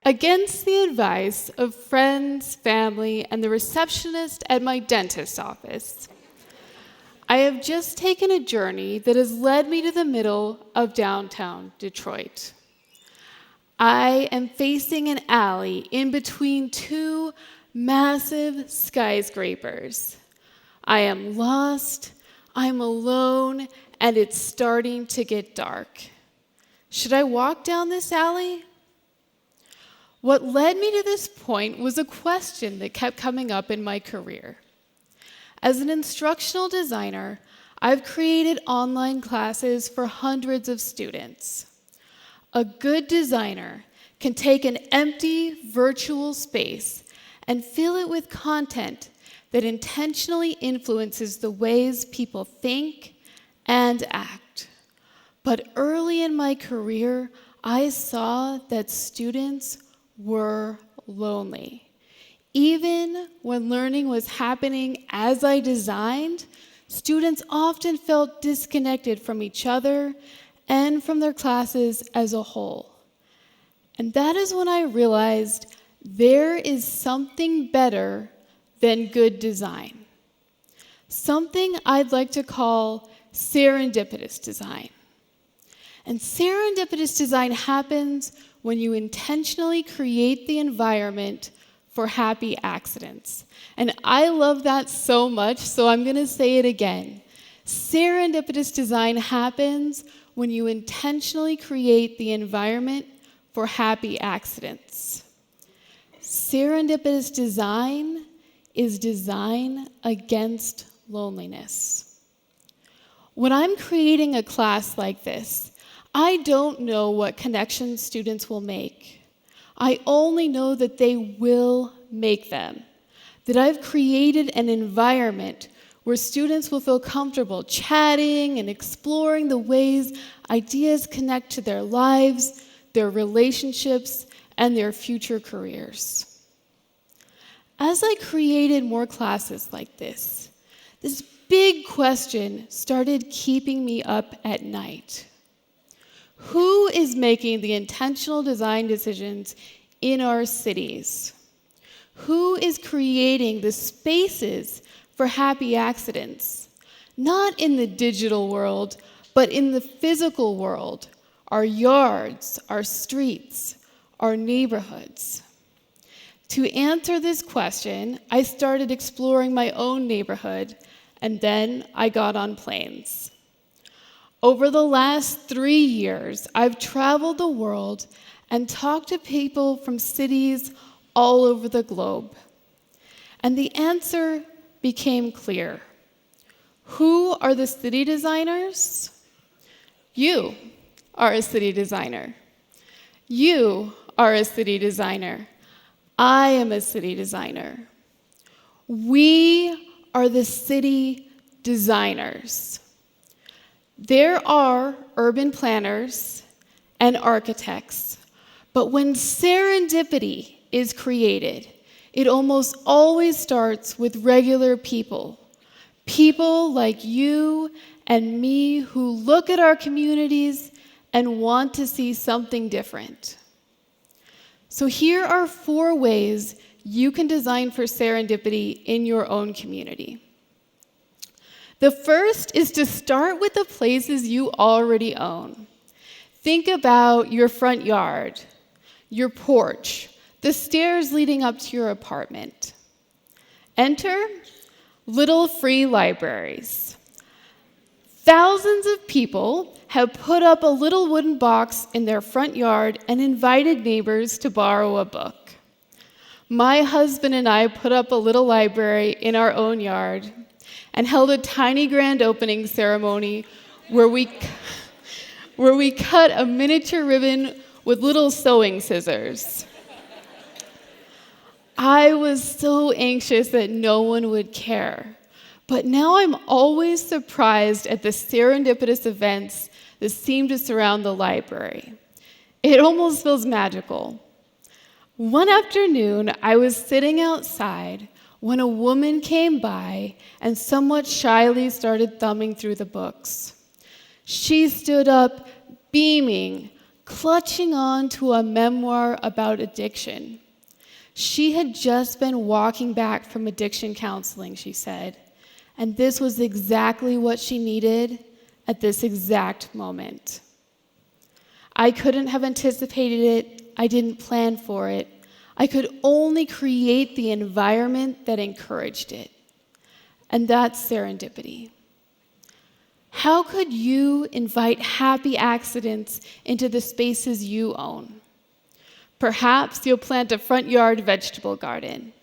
Against the advice of friends, family, and the receptionist at my dentist's office, I have just taken a journey that has led me to the middle of downtown Detroit. I am facing an alley in between two massive skyscrapers. I am lost, I'm alone, and it's starting to get dark. Should I walk down this alley? What led me to this point was a question that kept coming up in my career. As an instructional designer, I've created online classes for hundreds of students. A good designer can take an empty virtual space and fill it with content that intentionally influences the ways people think and act. But early in my career, I saw that students were lonely. Even when learning was happening as I designed, students often felt disconnected from each other and from their classes as a whole. And that is when I realized there is something better than good design. Something I'd like to call serendipitous design. And serendipitous design happens when you intentionally create the environment for happy accidents. And I love that so much, so I'm going to say it again. Serendipitous design happens when you intentionally create the environment for happy accidents. Serendipitous design is design against loneliness. When I'm creating a class like this, I don't know what connections students will make. I only know that they will make them, that I've created an environment where students will feel comfortable chatting and exploring the ways ideas connect to their lives, their relationships, and their future careers. As I created more classes like this big question started keeping me up at night. Who is making the intentional design decisions in our cities? Who is creating the spaces for happy accidents? Not in the digital world, but in the physical world, our yards, our streets, our neighborhoods. To answer this question, I started exploring my own neighborhood, and then I got on planes. Over the last 3 years, I've traveled the world and talked to people from cities all over the globe. And the answer became clear. Who are the city designers? You are a city designer. You are a city designer. I am a city designer. We are the city designers. There are urban planners and architects, but when serendipity is created, it almost always starts with regular people. People like you and me who look at our communities and want to see something different. So here are 4 ways you can design for serendipity in your own community. The first is to start with the places you already own. Think about your front yard, your porch, the stairs leading up to your apartment. Enter little free libraries. Thousands of people have put up a little wooden box in their front yard and invited neighbors to borrow a book. My husband and I put up a little library in our own yard and held a tiny grand opening ceremony where we cut a miniature ribbon with little sewing scissors. I was so anxious that no one would care, but now I'm always surprised at the serendipitous events that seem to surround the library. It almost feels magical. One afternoon, I was sitting outside when a woman came by and somewhat shyly started thumbing through the books. She stood up, beaming, clutching on to a memoir about addiction. She had just been walking back from addiction counseling, she said, and this was exactly what she needed at this exact moment. I couldn't have anticipated it. I didn't plan for it. I could only create the environment that encouraged it. And that's serendipity. How could you invite happy accidents into the spaces you own? Perhaps you'll plant a front yard vegetable garden.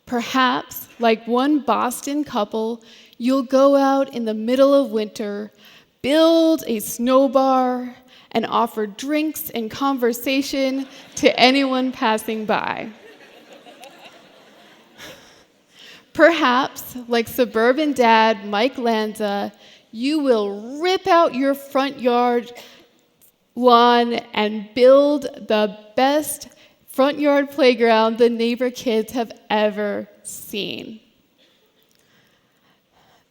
Perhaps, like one Boston couple, you'll go out in the middle of winter, build a snow bar, and offer drinks and conversation to anyone passing by. Perhaps, like suburban dad Mike Lanza, you will rip out your front yard lawn and build the best front yard playground the neighbor kids have ever seen.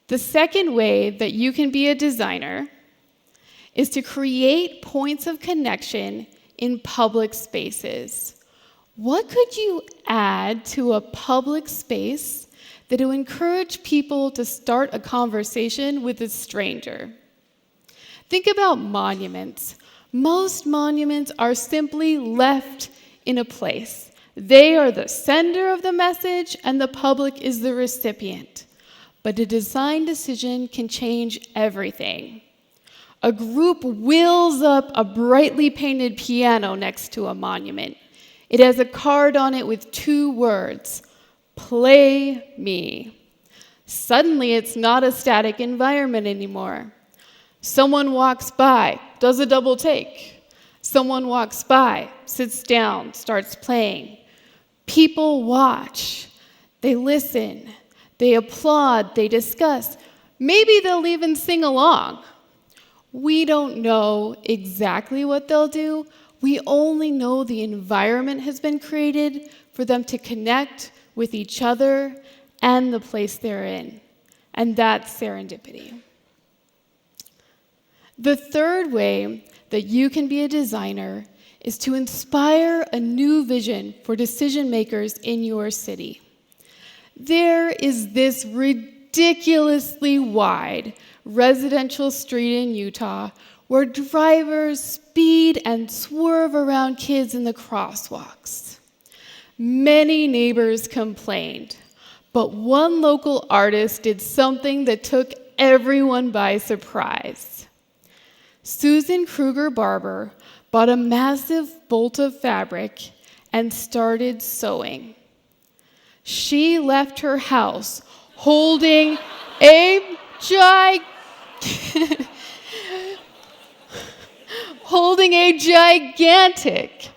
The second way that you can be a designer is to create points of connection in public spaces. What could you add to a public space that will encourage people to start a conversation with a stranger? Think about monuments. Most monuments are simply left in a place. They are the sender of the message, and the public is the recipient. But a design decision can change everything. A group wheels up a brightly painted piano next to a monument. It has a card on it with 2 words, "Play me." Suddenly, it's not a static environment anymore. Someone walks by, does a double take. Someone walks by, sits down, starts playing. People watch. They listen. They applaud. They discuss. Maybe they'll even sing along. We don't know exactly what they'll do. We only know the environment has been created for them to connect with each other and the place they're in. And that's serendipity. The third way that you can be a designer is to inspire a new vision for decision makers in your city. There is this ridiculously wide residential street in Utah where drivers speed and swerve around kids in the crosswalks. Many neighbors complained, but one local artist did something that took everyone by surprise. Susan Kruger Barber bought a massive bolt of fabric and started sewing. She left her house holding a gigantic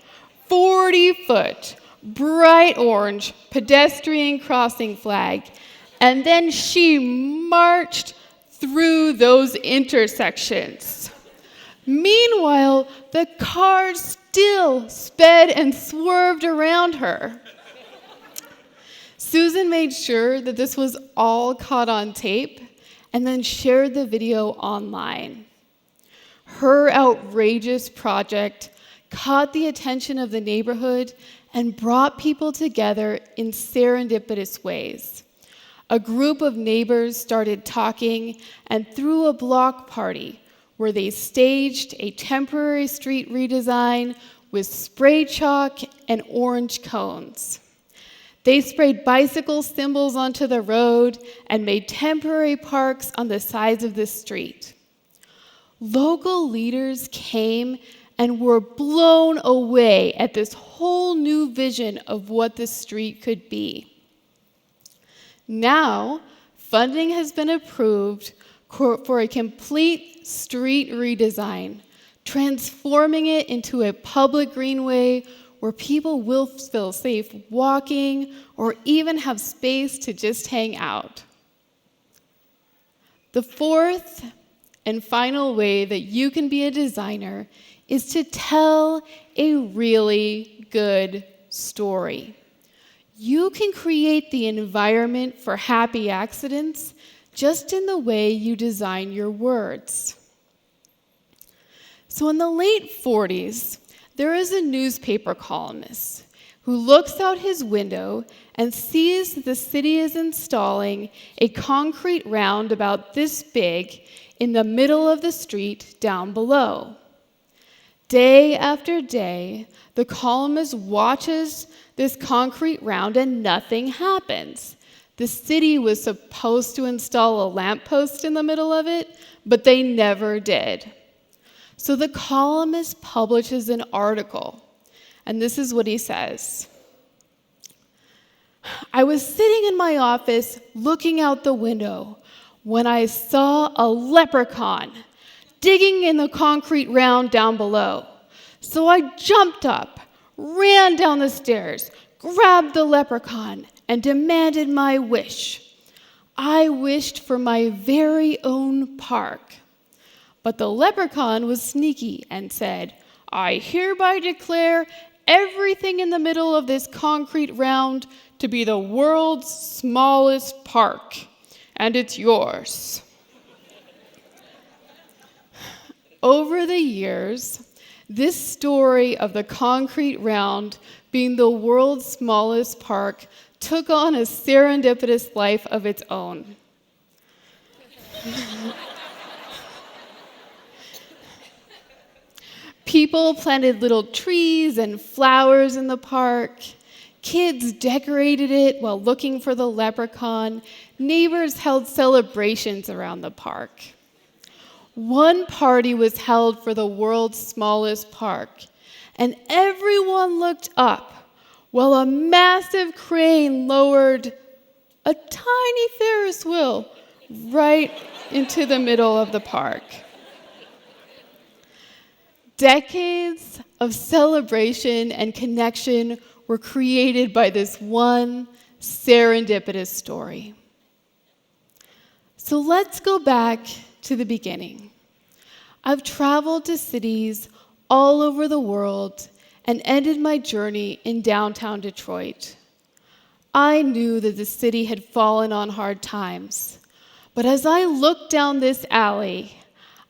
40-foot bright orange pedestrian crossing flag, and then she marched through those intersections. Meanwhile, the cars still sped and swerved around her. Susan made sure that this was all caught on tape and then shared the video online. Her outrageous project caught the attention of the neighborhood and brought people together in serendipitous ways. A group of neighbors started talking and threw a block party where they staged a temporary street redesign with spray chalk and orange cones. They sprayed bicycle symbols onto the road and made temporary parks on the sides of the street. Local leaders came and were blown away at this whole new vision of what the street could be. Now, funding has been approved for a complete street redesign, transforming it into a public greenway where people will feel safe walking or even have space to just hang out. The fourth and final way that you can be a designer is to tell a really good story. You can create the environment for happy accidents just in the way you design your words. So in the late 40s, there is a newspaper columnist who looks out his window and sees that the city is installing a concrete round about this big in the middle of the street down below. Day after day, the columnist watches this concrete round and nothing happens. The city was supposed to install a lamppost in the middle of it, but they never did. So the columnist publishes an article, and this is what he says. I was sitting in my office looking out the window when I saw a leprechaun digging in the concrete round down below. So I jumped up, ran down the stairs, grabbed the leprechaun, and demanded my wish. I wished for my very own park. But the leprechaun was sneaky and said, I hereby declare everything in the middle of this concrete round to be the world's smallest park, and it's yours. Over the years, this story of the concrete round being the world's smallest park took on a serendipitous life of its own. People planted little trees and flowers in the park. Kids decorated it while looking for the leprechaun. Neighbors held celebrations around the park. One party was held for the world's smallest park, and everyone looked up while a massive crane lowered a tiny Ferris wheel right into the middle of the park. Decades of celebration and connection were created by this one serendipitous story. So let's go back to the beginning. I've traveled to cities all over the world and ended my journey in downtown Detroit. I knew that the city had fallen on hard times, but as I looked down this alley,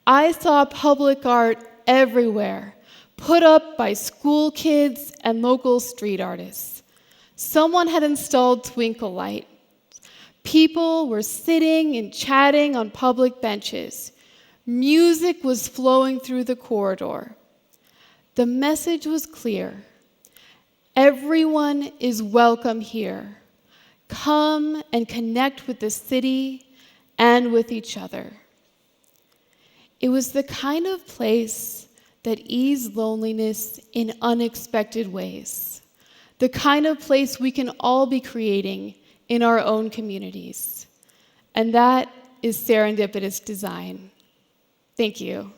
I saw public art everywhere, put up by school kids and local street artists. Someone had installed twinkle lights. People were sitting and chatting on public benches. Music was flowing through the corridor. The message was clear. Everyone is welcome here. Come and connect with the city and with each other. It was the kind of place that eased loneliness in unexpected ways. The kind of place we can all be creating in our own communities. And that is serendipitous design. Thank you.